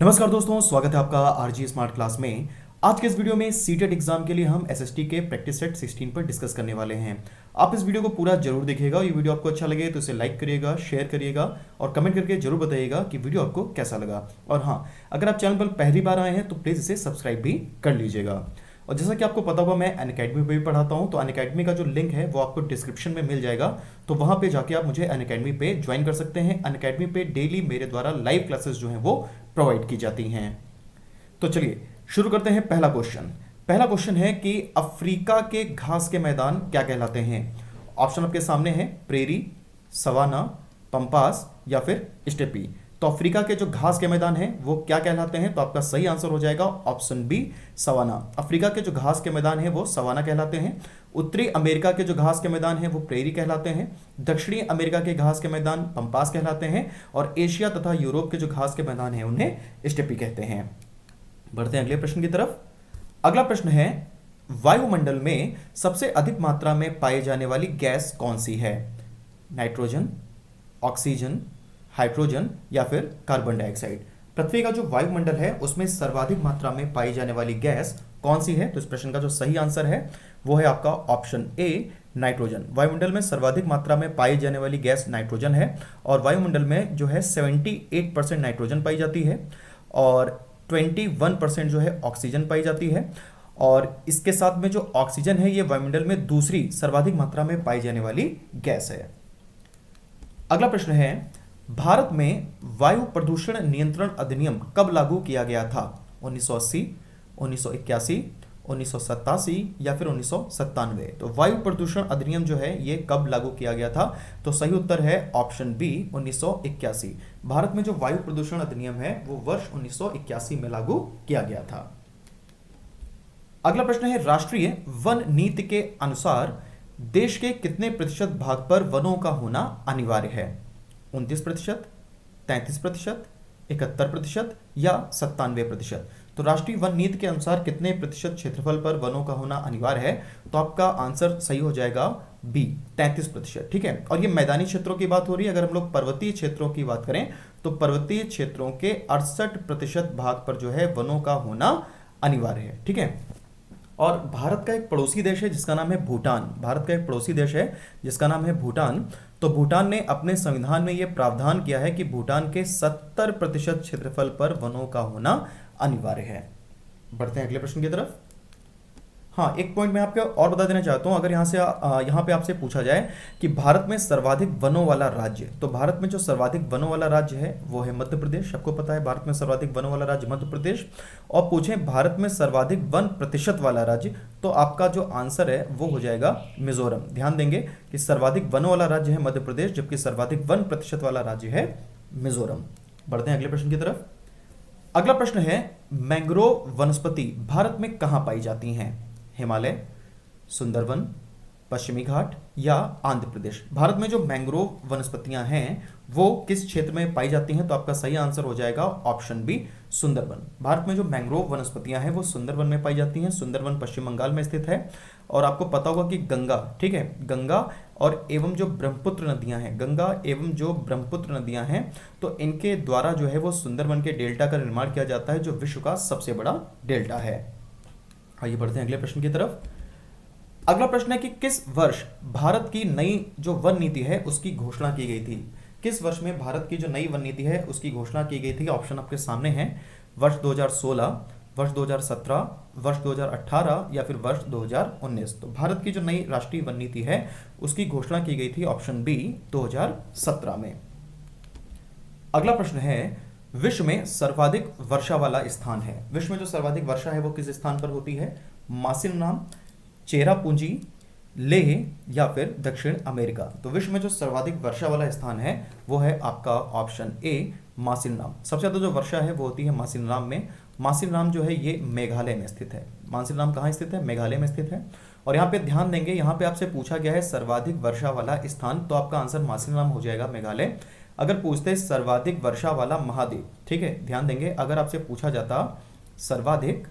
नमस्कार दोस्तों, स्वागत है आपका आरजी स्मार्ट क्लास में। आज के इस वीडियो में सीटेट एग्जाम के लिए हम एसएसटी के प्रैक्टिस सेट 16 पर डिस्कस करने वाले हैं। आप इस वीडियो को पूरा जरूर देखिएगा। ये वीडियो आपको अच्छा लगे तो इसे लाइक करिएगा, शेयर करिएगा और कमेंट करके जरूर बताइएगा कि वीडियो आपको कैसा लगा। और हाँ, अगर आप चैनल पर पहली बार आए हैं तो प्लीज़ इसे सब्सक्राइब भी कर लीजिएगा। और जैसा कि आपको पता होगा, मैं अनअकैडमी पे भी पढ़ाता हूँ, तो अनअकैडमी का जो लिंक है वो आपको डिस्क्रिप्शन में मिल जाएगा। तो वहाँ पे जाके आप मुझे अनअकैडमी पे ज्वाइन कर सकते हैं। अनअकैडमी पे डेली मेरे द्वारा लाइव क्लासेस जो हैं वो प्रोवाइड की जाती हैं। तो चलिए शुरू करते हैं। पहला क्वेश्चन है कि अफ्रीका के घास के मैदान क्या कहलाते हैं। ऑप्शन आपके सामने है, प्रेरी, सवाना, पंपास या फिर स्टेपी। तो अफ्रीका के जो घास के मैदान हैं वो क्या कहलाते हैं? तो आपका सही आंसर हो जाएगा ऑप्शन बी, सवाना। अफ्रीका के जो घास के मैदान हैं वो सवाना कहलाते हैं। उत्तरी अमेरिका के जो घास के मैदान हैं वो प्रेरी कहलाते हैं। दक्षिणी अमेरिका के घास के मैदान पंपास कहलाते हैं। और एशिया तथा यूरोप के जो घास के मैदान हैं उन्हें स्टेपी कहते हैं। बढ़ते हैं अगले प्रश्न की तरफ। अगला प्रश्न है, वायुमंडल में सबसे अधिक मात्रा में पाई जाने वाली गैस कौन सी है? नाइट्रोजन, ऑक्सीजन, हाइड्रोजन या फिर कार्बन डाइऑक्साइड। पृथ्वी का जो वायुमंडल है उसमें सर्वाधिक मात्रा में पाई जाने वाली गैस कौन सी है? तो इस प्रश्न का जो सही आंसर है वो है आपका ऑप्शन ए, नाइट्रोजन। वायुमंडल में सर्वाधिक मात्रा में पाई जाने वाली गैस नाइट्रोजन है। और वायुमंडल में जो है 78% नाइट्रोजन पाई जाती है और 21% जो है ऑक्सीजन पाई जाती है। और इसके साथ में जो ऑक्सीजन है ये वायुमंडल में दूसरी सर्वाधिक मात्रा में पाई जाने वाली गैस है। अगला प्रश्न है, भारत में वायु प्रदूषण नियंत्रण अधिनियम कब लागू किया गया था? 1980, 1981, 1987 या फिर 1997। तो वायु प्रदूषण अधिनियम जो है ये कब लागू किया गया था? तो सही उत्तर है ऑप्शन बी, 1981। भारत में जो वायु प्रदूषण अधिनियम है वो वर्ष 1981 में लागू किया गया था। अगला प्रश्न है, राष्ट्रीय वन नीति के अनुसार देश के कितने प्रतिशत भाग पर वनों का होना अनिवार्य है? 29%, 33%, 71% या 97%। तो राष्ट्रीय वन नीति के अनुसार कितने प्रतिशत क्षेत्रफल पर वनों का होना अनिवार्य है? तो आपका आंसर सही हो जाएगा बी, 33%। ठीक है। और ये मैदानी क्षेत्रों की बात हो रही है। अगर हम लोग पर्वतीय क्षेत्रों की बात करें तो पर्वतीय क्षेत्रों के 68% भाग पर जो है वनों का होना अनिवार्य है। ठीक है। और भारत का एक पड़ोसी देश है जिसका नाम है भूटान। भारत का एक पड़ोसी देश है जिसका नाम है भूटान। तो भूटान ने अपने संविधान में यह प्रावधान किया है कि भूटान के 70% क्षेत्रफल पर वनों का होना अनिवार्य है। बढ़ते हैं अगले प्रश्न की तरफ। हाँ, एक पॉइंट मैं आपको और बता देना चाहता हूँ। अगर यहाँ पे आपसे पूछा जाए कि भारत में सर्वाधिक वनों वाला राज्य, तो भारत में जो सर्वाधिक वनों वाला राज्य है वो है मध्य प्रदेश। आपको पता है भारत में सर्वाधिक वनों वाला राज्य मध्य प्रदेश। और पूछें भारत में सर्वाधिक वन प्रतिशत वाला राज्य, तो आपका जो आंसर है वो हो जाएगा मिजोरम। ध्यान देंगे कि सर्वाधिक वनों वाला राज्य है मध्य प्रदेश, जबकि सर्वाधिक वन प्रतिशत वाला राज्य है मिजोरम। बढ़ते हैं अगले प्रश्न की तरफ। अगला प्रश्न है, मैंग्रोव वनस्पति भारत में कहाँ पाई जाती हैं? हिमालय, सुंदरवन, पश्चिमी घाट या आंध्र प्रदेश। भारत में जो मैंग्रोव वनस्पतियां हैं वो किस क्षेत्र में पाई जाती हैं? तो आपका सही आंसर हो जाएगा ऑप्शन बी, सुंदरवन। भारत में जो मैंग्रोव वनस्पतियां हैं वो सुंदरवन में पाई जाती हैं। सुंदरवन पश्चिम बंगाल में स्थित है। और आपको पता होगा कि गंगा, ठीक है, गंगा और एवं जो ब्रह्मपुत्र नदियां हैं, गंगा एवं जो ब्रह्मपुत्र नदियां हैं, तो इनके द्वारा जो है वो सुंदरवन के डेल्टा का निर्माण किया जाता है, जो विश्व का सबसे बड़ा डेल्टा है। आइए बढ़ते हैं अगले प्रश्न की तरफ। अगला प्रश्न है कि किस वर्ष भारत की नई जो वन नीति है उसकी घोषणा की गई थी? किस वर्ष में भारत की जो नई वन नीति है उसकी घोषणा की गई थी? ऑप्शन आपके सामने हैं, वर्ष 2016, वर्ष 2017, वर्ष 2018 या फिर वर्ष 2019। तो भारत की जो नई राष्ट्रीय वन नीति है उसकी घोषणा की गई थी ऑप्शन बी, 2017 में। अगला प्रश्न है, विश्व में सर्वाधिक वर्षा वाला स्थान है। विश्व में जो सर्वाधिक वर्षा है वो किस स्थान पर होती है? मासिनराम, चेरापूंजी, लेह या फिर दक्षिण अमेरिका। तो विश्व में जो सर्वाधिक वर्षा वाला स्थान है वो है आपका ऑप्शन ए, मासिनराम। सबसे ज़्यादा जो वर्षा है वो होती है मासिनराम में। मासिनराम जो है ये मेघालय में स्थित है। मासिनराम कहाँ स्थित है? मेघालय में स्थित है। और यहाँ पे ध्यान देंगे, यहाँ पे आपसे पूछा गया है सर्वाधिक वर्षा वाला स्थान, तो आपका आंसर मासिनराम हो जाएगा, मेघालय। अगर पूछते हैं सर्वाधिक वर्षा वाला महाद्वीप, ठीक है, ध्यान देंगे, अगर आपसे पूछा जाता सर्वाधिक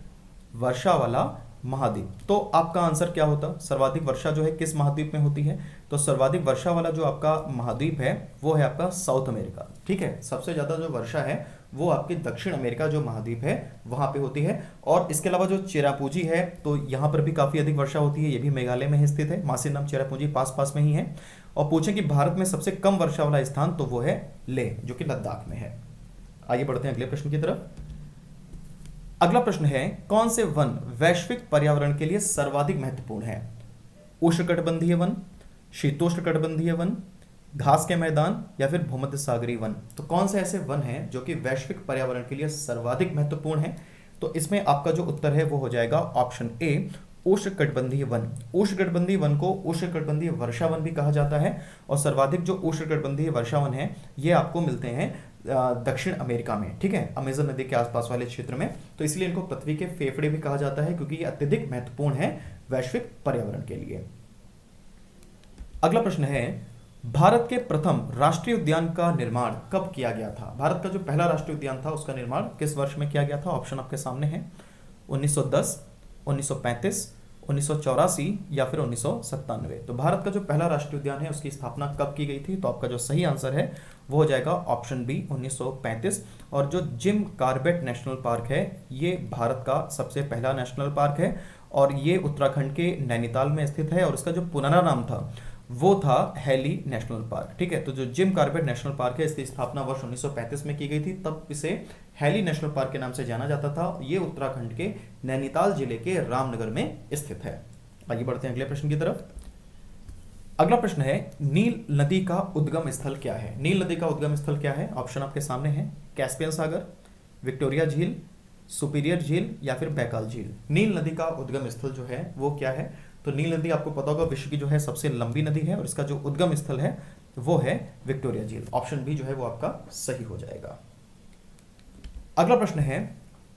वर्षा वाला महाद्वीप, तो आपका आंसर क्या होता? सर्वाधिक वर्षा जो है किस महाद्वीप में होती है? तो सर्वाधिक वर्षा वाला जो आपका महाद्वीप है वो है आपका साउथ अमेरिका। ठीक है, सबसे ज्यादा जो वर्षा है वो आपके दक्षिण अमेरिका जो महाद्वीप है वहां पे होती है। और इसके अलावा जो चेरापूंजी है तो यहाँ पर भी काफी अधिक वर्षा होती है, ये भी मेघालय में ही स्थित है, मासिनराम चेरापूंजी पास पास में ही है। और पूछें कि भारत में सबसे कम वर्षा वाला स्थान, तो वो है लेह जो कि लद्दाख में है। आइए बढ़ते हैं अगले प्रश्न की तरफ। अगला प्रश्न है, कौन से वन वैश्विक पर्यावरण के लिए सर्वाधिक महत्वपूर्ण है? उष्णकटिबंधीय वन, शीतोष्णकटिबंधीय वन, घास के मैदान या फिर भूमध्य सागरीय वन? तो कौन से ऐसे वन हैं जो कि वैश्विक पर्यावरण के लिए सर्वाधिक महत्वपूर्ण है? तो इसमें आपका जो उत्तर है वो हो जाएगा ऑप्शन ए, उष्णकटिबंधीय वन। उष्णकटिबंधीय वन को उष्णकटिबंधीय वर्षा वन भी कहा जाता है। और सर्वाधिक जो उष्णकटिबंधीय वर्षा वन है ये आपको मिलते हैं दक्षिण अमेरिका में, ठीक है, अमेजन नदी के आसपास वाले क्षेत्र में। तो इसलिए इनको पृथ्वी के फेफड़े भी कहा जाता है, क्योंकि ये अत्यधिक महत्वपूर्ण है वैश्विक पर्यावरण के लिए। अगला प्रश्न है, भारत के प्रथम राष्ट्रीय उद्यान का निर्माण कब किया गया था? भारत का जो पहला राष्ट्रीय उद्यान था उसका निर्माण किस वर्ष में किया गया था? ऑप्शन आपके सामने है, 1910, 1935, 1984 या फिर 1997। तो भारत का जो पहला राष्ट्रीय उद्यान है उसकी स्थापना कब की गई थी? तो आपका जो सही आंसर है वो हो जाएगा ऑप्शन बी, 1935। और जो जिम कॉर्बेट नेशनल पार्क है ये भारत का सबसे पहला नेशनल पार्क है और ये उत्तराखंड के नैनीताल में स्थित है। और इसका जो पुराना नाम था वो था हैली नेशनल पार्क, ठीक है। तो जो जिम कॉर्बेट नेशनल पार्क है इसकी स्थापना वर्ष 1935 में की गई थी, तब इसे हैली नेशनल पार्क के नाम से जाना जाता था। ये उत्तराखंड के नैनीताल जिले के रामनगर में स्थित है। आगे बढ़ते हैं अगले प्रश्न की तरफ। अगला प्रश्न है, नील नदी का उद्गम स्थल क्या है? नील नदी का उद्गम स्थल क्या है? ऑप्शन आपके सामने है, कैस्पियन सागर, विक्टोरिया झील, सुपीरियर झील या फिर बैकाल झील। नील नदी का उद्गम स्थल जो है वो क्या है? तो नील नदी आपको पता होगा विश्व की जो है सबसे लंबी नदी है और इसका जो उद्गम स्थल है वो है विक्टोरिया झील। ऑप्शन बी जो है वो आपका सही हो जाएगा। अगला प्रश्न है,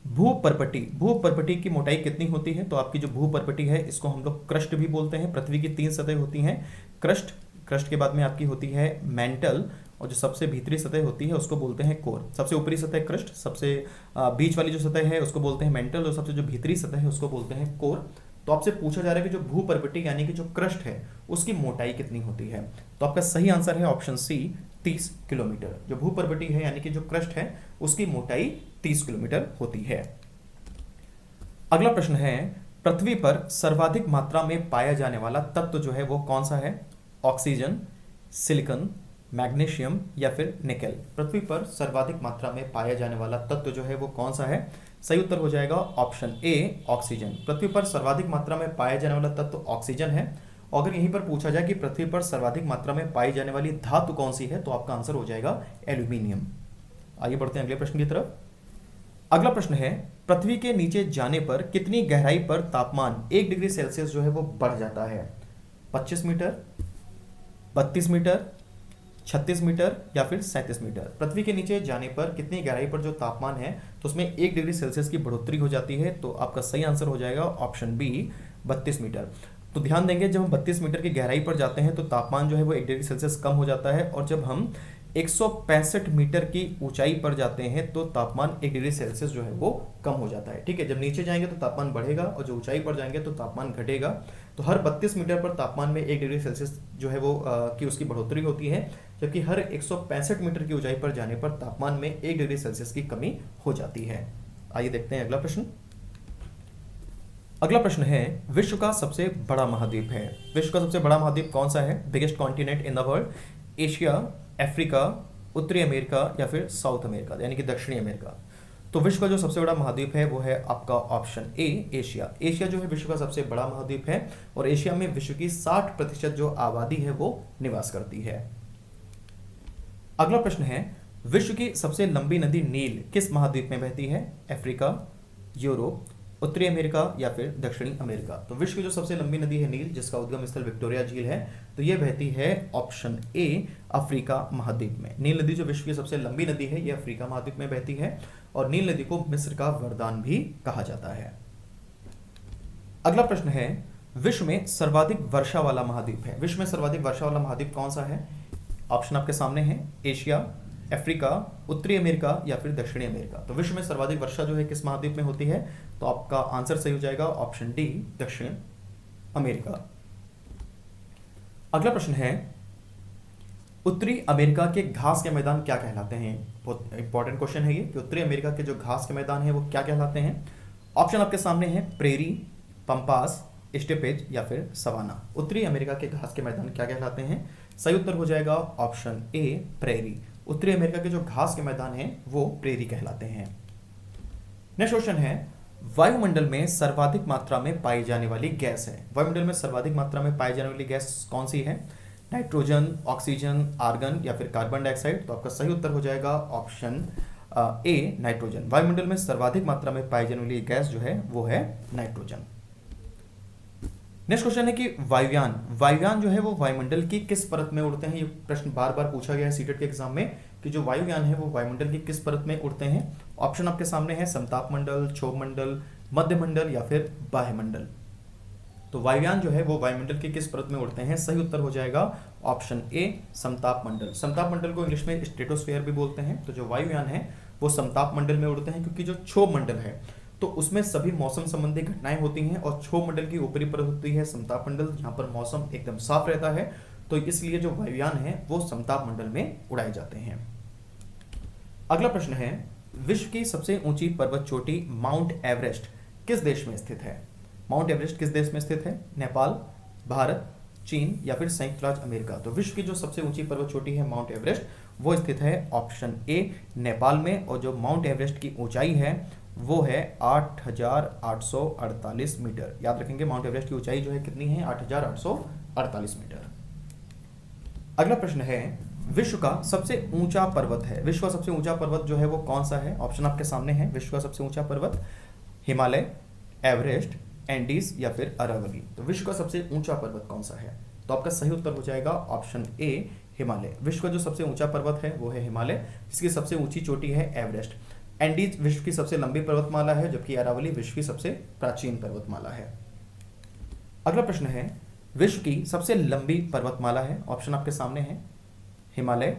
भूपर्पटी। भूपर्पटी की मोटाई कितनी होती है? तो आपकी जो भूपर्पटी है इसको हम लोग क्रस्ट भी बोलते हैं। पृथ्वी की 3 सतह होती हैं, क्रस्ट के बाद में आपकी होती है मेंटल, और जो सबसे भीतरी सतह होती है उसको बोलते हैं कोर। सबसे ऊपरी सतह क्रस्ट, सबसे बीच वाली जो सतह है उसको बोलते हैं मेंटल, और सबसे जो भीतरी सतह है उसको बोलते हैं कोर। तो आपसे पूछा जा रहा है कि जो भूपर्पटी यानी कि जो क्रस्ट है उसकी मोटाई कितनी होती है? तो आपका सही आंसर है ऑप्शन सी, 30 किलोमीटर। जो भूपर्पटी है यानी कि जो क्रस्ट है उसकी मोटाई 30 किलोमीटर होती है। अगला प्रश्न है, पृथ्वी पर सर्वाधिक मात्रा में पाया जाने वाला तत्व जो है वो कौन सा है? ऑक्सीजन, सिलिकॉन, मैग्नीशियम या फिर निकेल। पृथ्वी पर सर्वाधिक मात्रा में पाया जाने वाला तत्व जो है वो कौन सा है? सही उत्तर हो जाएगा ऑप्शन ए, ऑक्सीजन। पृथ्वी पर सर्वाधिक मात्रा में पाया जाने वाला तत्व ऑक्सीजन है। अगर यहीं पर पूछा जाए कि पृथ्वी पर सर्वाधिक मात्रा में पाई जाने वाली धातु कौन सी है, तो आपका आंसर हो जाएगा एल्यूमिनियम। आइए बढ़ते हैं अगले प्रश्न की तरफ। अगला प्रश्न है, पृथ्वी के नीचे जाने पर कितनी गहराई पर तापमान 1 डिग्री सेल्सियस जो है वो बढ़ जाता है? 25 मीटर, 32 मीटर, 36 मीटर या फिर 37 मीटर। पृथ्वी के नीचे जाने पर कितनी गहराई पर जो तापमान है तो उसमें 1 डिग्री सेल्सियस की बढ़ोतरी हो जाती है। तो आपका सही आंसर हो जाएगा ऑप्शन बी, 32 मीटर। तो ध्यान देंगे, जब हम 32 मीटर की गहराई पर जाते हैं तो तापमान जो है वो 1 डिग्री सेल्सियस कम हो जाता है, और जब हम 165 मीटर की ऊंचाई पर जाते हैं तो तापमान 1 डिग्री सेल्सियस जो है वो कम हो जाता है, ठीक है। जब नीचे जाएंगे तो तापमान बढ़ेगा और जो ऊंचाई पर जाएंगे तो तापमान घटेगा। तो हर 32 मीटर पर तापमान में 1 डिग्री सेल्सियस जो है वो की उसकी बढ़ोतरी होती है, जबकि हर 165 मीटर की ऊंचाई पर जाने पर तापमान में 1 डिग्री सेल्सियस की कमी हो जाती है। आइए देखते हैं अगला प्रश्न। अगला प्रश्न है, विश्व का सबसे बड़ा महाद्वीप है। विश्व का सबसे बड़ा महाद्वीप कौन सा है? Biggest continent in the world, Asia, Africa, उत्तरी अमेरिका या फिर साउथ अमेरिका यानी कि दक्षिणी अमेरिका। तो विश्व का जो सबसे बड़ा महाद्वीप है वो है आपका ऑप्शन ए, एशिया। एशिया जो है विश्व का सबसे बड़ा महाद्वीप है और एशिया में विश्व की 60% जो आबादी है वो निवास करती है। अगला प्रश्न है, विश्व की सबसे लंबी नदी नील किस महाद्वीप में बहती है? अफ्रीका, यूरोप, उत्तरी अमेरिका या फिर दक्षिणी अमेरिका। तो विश्व की जो सबसे लंबी नदी है नील, जिसका उद्गम स्थल विक्टोरिया झील है, तो ये बहती है ऑप्शन ए, अफ्रीका महाद्वीप में। नील नदी जो विश्व की सबसे लंबी नदी है ये अफ्रीका महाद्वीप में बहती है और नील नदी को मिस्र का वरदान भी कहा जाता है। अगला प्रश्न है, विश्व में सर्वाधिक वर्षा वाला महाद्वीप है। विश्व में सर्वाधिक वर्षा वाला महाद्वीप कौन सा है? ऑप्शन आपके सामने है, एशिया, अफ्रीका, उत्तरी अमेरिका या फिर दक्षिणी अमेरिका। तो विश्व में सर्वाधिक वर्षा जो है किस महाद्वीप में होती है? तो आपका आंसर सही हो जाएगा ऑप्शन डी, दक्षिण अमेरिका। अगला प्रश्न है, उत्तरी अमेरिका के घास के मैदान क्या कहलाते हैं? बहुत इंपॉर्टेंट क्वेश्चन है ये कि उत्तरी अमेरिका के जो घास के मैदान हैं वो क्या कहलाते हैं। ऑप्शन आपके सामने है प्रेरी, पंपास, स्टेपेज या फिर सवाना। उत्तरी अमेरिका के घास के मैदान क्या कहलाते हैं? सही उत्तर हो जाएगा ऑप्शन ए प्रेरी। उत्तरी अमेरिका के जो घास के मैदान हैं वो प्रेरी कहलाते हैं। नेक्स्ट क्वेश्चन है वायुमंडल में सर्वाधिक मात्रा में पाई जाने वाली गैस है। वायुमंडल में सर्वाधिक मात्रा में पाई जाने वाली गैस कौन सी है? नाइट्रोजन, ऑक्सीजन, आर्गन या फिर कार्बन डाइऑक्साइड। तो आपका सही उत्तर हो जाएगा ऑप्शन ए नाइट्रोजन। वायुमंडल में सर्वाधिक मात्रा में पाई जाने वाली गैस जो है वो है नाइट्रोजन। नेक्स्ट क्वेश्चन है कि वायुयान जो है वो वायुमंडल की किस परत में उड़ते हैं? ये प्रश्न बार बार पूछा गया है सीटेट के एग्जाम में कि जो वायुयान है वो वायुमंडल की किस परत में उड़ते हैं। ऑप्शन आपके सामने है समताप मंडल, क्षोभ मंडल, मध्य मंडल या फिर बाह्य मंडल। तो वायुयान जो है वो वायुमंडल की किस परत में उड़ते हैं? सही उत्तर हो जाएगा ऑप्शन ए समताप मंडल। समताप मंडल को इंग्लिश में स्ट्रेटोस्फेयर भी बोलते हैं। तो जो वायुयान है वो समताप मंडल में उड़ते हैं, क्योंकि जो क्षोभ मंडल है तो उसमें सभी मौसम संबंधी घटनाएं होती हैं और क्षोभ मंडल की ऊपरी परत होती है समताप मंडल, जहां पर मौसम एकदम साफ रहता है। तो इसलिए जो वायुयान है वो समताप मंडल में उड़ाए जाते हैं। अगला प्रश्न है विश्व की सबसे ऊंची पर्वत चोटी माउंट एवरेस्ट किस देश में स्थित है? माउंट एवरेस्ट किस देश में स्थित है? नेपाल, भारत, चीन या फिर संयुक्त राज्य अमेरिका। तो विश्व की जो सबसे ऊंची पर्वत चोटी है माउंट एवरेस्ट वो स्थित है ऑप्शन ए नेपाल में। और जो माउंट एवरेस्ट की ऊंचाई है वो है 8,848 मीटर। याद रखेंगे माउंट एवरेस्ट की ऊंचाई जो है कितनी है? 8,848 मीटर। अगला प्रश्न है विश्व का सबसे ऊंचा पर्वत है। विश्व का सबसे ऊंचा पर्वत जो है वो कौन सा है? ऑप्शन आपके सामने है। विश्व का सबसे ऊंचा पर्वत हिमालय, एवरेस्ट, एंडीज या फिर अरावली। तो विश्व का सबसे ऊंचा पर्वत कौन सा है? तो आपका सही उत्तर हो जाएगा ऑप्शन ए हिमालय। विश्व का जो सबसे ऊंचा पर्वत है वो है हिमालय, जिसकी सबसे ऊंची चोटी है एवरेस्ट। एंडीज विश्व की सबसे लंबी पर्वतमाला है, जबकि अरावली विश्व की सबसे प्राचीन पर्वतमाला है। अगला प्रश्न है विश्व की सबसे लंबी पर्वतमाला है। ऑप्शन आपके सामने है हिमालय,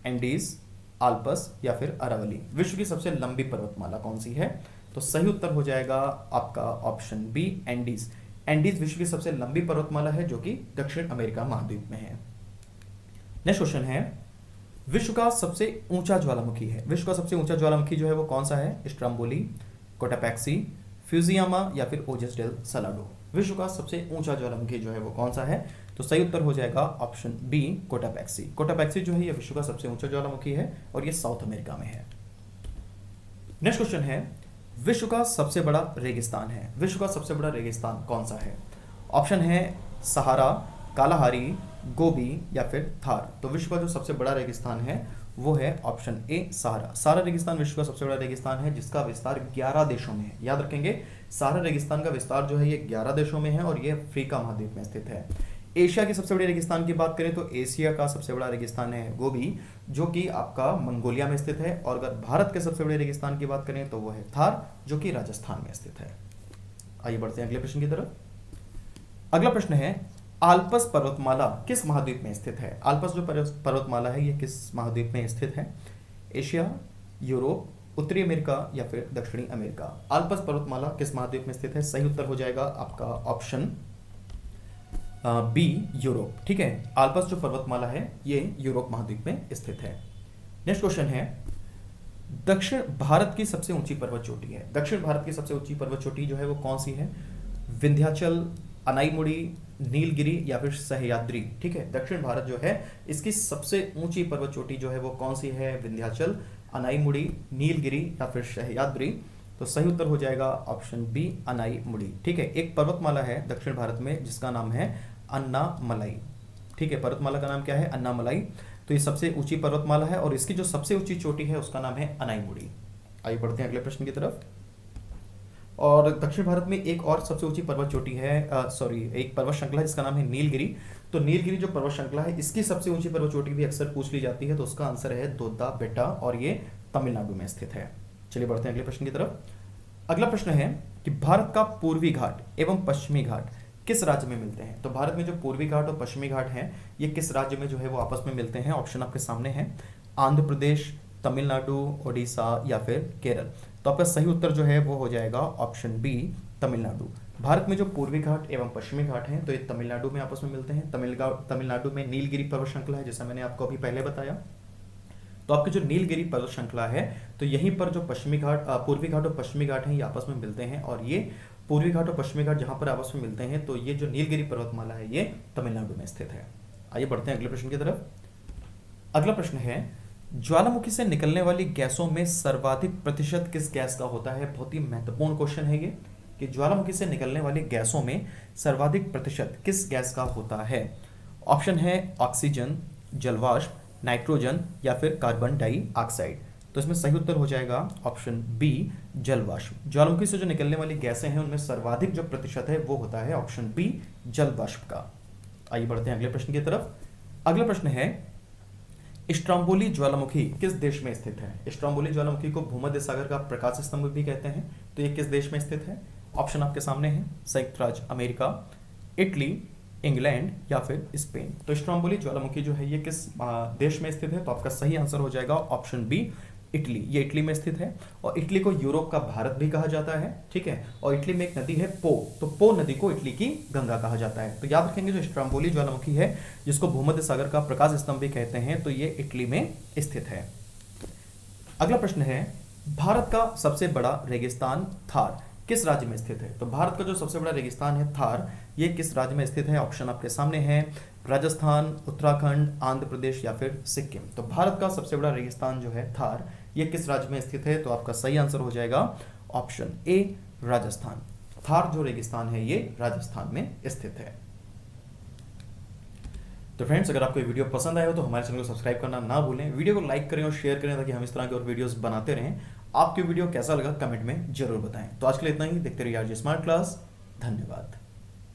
एंडीज, आल्पस या फिर अरावली। विश्व की सबसे लंबी पर्वतमाला कौन सी है? तो सही उत्तर हो जाएगा आपका ऑप्शन बी एंडीज। एंडीज विश्व की सबसे लंबी पर्वतमाला है जो कि दक्षिण अमेरिका महाद्वीप में है। नेक्स्ट क्वेश्चन है विश्व का सबसे ऊंचा ज्वालामुखी है। विश्व का सबसे ऊंचा ज्वालामुखी जो है वो कौन सा है? स्ट्रम्बोली, कोटापैक्सी, फ्यूजियामा या फिर ओजस डेल सलाडो। विश्व का सबसे ऊंचा ज्वालामुखी जो है वो कौन सा है? तो सही उत्तर हो जाएगा ऑप्शन बी कोटापैक्सी। कोटापैक्सी जो है ये विश्व का सबसे ऊंचा ज्वालामुखी है और ये साउथ अमेरिका में है। नेक्स्ट क्वेश्चन है विश्व का सबसे बड़ा रेगिस्तान है। विश्व का सबसे बड़ा रेगिस्तान कौन सा है? ऑप्शन है सहारा, कालाहारी, गोबी या फिर थार। तो विश्व का जो सबसे बड़ा रेगिस्तान है वो है ऑप्शन ए सहारा। सहारा रेगिस्तान विश्व का सबसे बड़ा रेगिस्तान है, जिसका विस्तार 11 देशों में है। याद रखेंगे सहारा रेगिस्तान का विस्तार जो है ये 11 देशों में है और ये अफ्रीका महाद्वीप में स्थित है। एशिया की सबसे बड़ी रेगिस्तान की बात करें तो एशिया का सबसे बड़ा रेगिस्तान है गोबी, जो कि आपका मंगोलिया में स्थित है। और अगर भारत के सबसे बड़े रेगिस्तान की बात करें तो वो है थार, जो कि राजस्थान में स्थित है। आइए बढ़ते हैं अगले प्रश्न की तरफ। अगला प्रश्न है आल्पस पर्वतमाला किस महाद्वीप में स्थित है? आल्पस जो पर्वतमाला है ये किस महाद्वीप में स्थित है? एशिया, यूरोप, उत्तरी अमेरिका या फिर दक्षिणी अमेरिका। आल्पस पर्वतमाला किस महाद्वीप में स्थित है? सही उत्तर हो जाएगा आपका ऑप्शन बी यूरोप। ठीक है, आल्पस जो पर्वतमाला है ये यूरोप महाद्वीप में स्थित है। नेक्स्ट क्वेश्चन है दक्षिण भारत की सबसे ऊंची पर्वत चोटी है। दक्षिण भारत की सबसे ऊंची पर्वत चोटी जो है वो कौन सी है? विंध्याचल, अनाईमुड़ी, नीलगिरी या फिर सह्याद्री। ठीक है, दक्षिण भारत जो है इसकी सबसे ऊंची पर्वत चोटी जो है वो कौन सी है? विंध्याचल, अनाईमुड़ी, नीलगिरी या फिर सह्याद्री। तो सही उत्तर हो जाएगा ऑप्शन बी अनाईमुड़ी। ठीक है, एक पर्वतमाला है दक्षिण भारत में जिसका नाम है अन्नामलाई। ठीक है, पर्वतमाला का नाम क्या है? अन्नामलाई। तो ये सबसे ऊंची पर्वतमाला है और इसकी जो सबसे ऊंची चोटी है उसका नाम है अनाईमुड़ी। आइए बढ़ते हैं अगले प्रश्न की तरफ। और दक्षिण भारत में एक और सबसे ऊंची पर्वत चोटी है, एक पर्वत श्रृंखला है जिसका नाम है नीलगिरी। तो नीलगिरी जो पर्वत श्रृंखला है इसकी सबसे ऊंची पर्वत चोटी भी अक्सर पूछ ली जाती है, तो उसका आंसर है दोद्दा बेट्टा और ये तमिलनाडु में स्थित है। चलिए बढ़ते हैं अगले प्रश्न की तरफ। अगला प्रश्न है कि भारत का पूर्वी घाट एवं पश्चिमी घाट किस राज्य में मिलते हैं? तो भारत में जो पूर्वी घाट और पश्चिमी घाट हैं ये किस राज्य में जो है वो आपस में मिलते हैं? ऑप्शन आपके सामने है आंध्र प्रदेश, तमिलनाडु, ओडिशा या फिर केरल। तो आपका सही उत्तर जो है वो हो जाएगा ऑप्शन बी तमिलनाडु। भारत में जो पूर्वी घाट एवं पश्चिमी घाट हैं तो ये तमिलनाडु में आपस में मिलते हैं। तमिलनाडु में नीलगिरी पर्वत श्रृंखला है जैसा मैंने आपको अभी पहले बताया। तो आपकी जो नीलगिरी पर्वत श्रृंखला है, तो यहीं पर जो पश्चिमी घाट, पूर्वी घाट और पश्चिमी घाट हैं, ये आपस में मिलते हैं, और ये पूर्वी घाट और पश्चिमी घाट जहां पर आपस में मिलते हैं, तो ये जो नीलगिरी पर्वतमाला है ये तमिलनाडु में स्थित है। आइए बढ़ते हैं अगले प्रश्न की तरफ। अगला प्रश्न है, ज्वालामुखी से निकलने वाली गैसों में सर्वाधिक प्रतिशत किस गैस का होता है? बहुत ही महत्वपूर्ण क्वेश्चन है ये, कि ज्वालामुखी से निकलने वाली गैसों में सर्वाधिक प्रतिशत किस गैस का होता है? ऑप्शन है ऑक्सीजन, जलवाष्प, नाइट्रोजन या फिर कार्बन डाइऑक्साइड। तो इसमें सही उत्तर हो जाएगा ऑप्शन बी, जलवाष्प। ज्वालामुखी से जो निकलने वाली गैसें हैं उनमें सर्वाधिक जो प्रतिशत है वो होता है ऑप्शन बी, जलवाष्प का। आइए बढ़ते हैं अगले प्रश्न की तरफ। अगला प्रश्न है, स्ट्रोम्बोली ज्वालामुखी किस देश में स्थित है? स्ट्रोम्बोली ज्वालामुखी को भूमध्य सागर का प्रकाश स्तंभ भी कहते हैं। तो ये किस देश में स्थित है? ऑप्शन आपके सामने है, संयुक्त राज्य अमेरिका, इटली, इंग्लैंड या फिर स्पेन। तो स्ट्रोम्बोली ज्वालामुखी जो है ये किस देश में स्थित है? तो आपका सही आंसर हो जाएगा ऑप्शन बी, इटली। ये इटली में स्थित है, और इटली को यूरोप का भारत भी कहा जाता है, ठीक है। और इटली में एक नदी है पो, तो पो नदी को इटली की गंगा कहा जाता है। तो याद रखेंगे, जो स्ट्रोम्बोली ज्वालामुखी है जिसको भूमध्य सागर का प्रकाश स्तंभ भी कहते हैं, तो ये इटली में स्थित है। अगला प्रश्न है, भारत का सबसे बड़ा रेगिस्तान थार किस राज्य में स्थित है? तो भारत का जो सबसे बड़ा रेगिस्तान है थार, ये किस राज्य में स्थित है? ऑप्शन आपके सामने है, राजस्थान, उत्तराखंड, आंध्र प्रदेश या फिर सिक्किम। तो भारत का सबसे बड़ा रेगिस्तान जो है थार, ये किस राज्य में स्थित है? तो आपका सही आंसर हो जाएगा ऑप्शन ए, राजस्थान। थार जो रेगिस्तान है ये राजस्थान में स्थित है। तो फ्रेंड्स, अगर आपको ये वीडियो पसंद आया हो तो हमारे चैनल को सब्सक्राइब करना ना भूलें, वीडियो को लाइक करें और शेयर करें ताकि हम इस तरह के और वीडियोस बनाते रहें। आपकी वीडियो कैसा लगा कमेंट में जरूर बताएं। तो आज के लिए इतना ही, देखते रहिए आरजे स्मार्ट क्लास। धन्यवाद।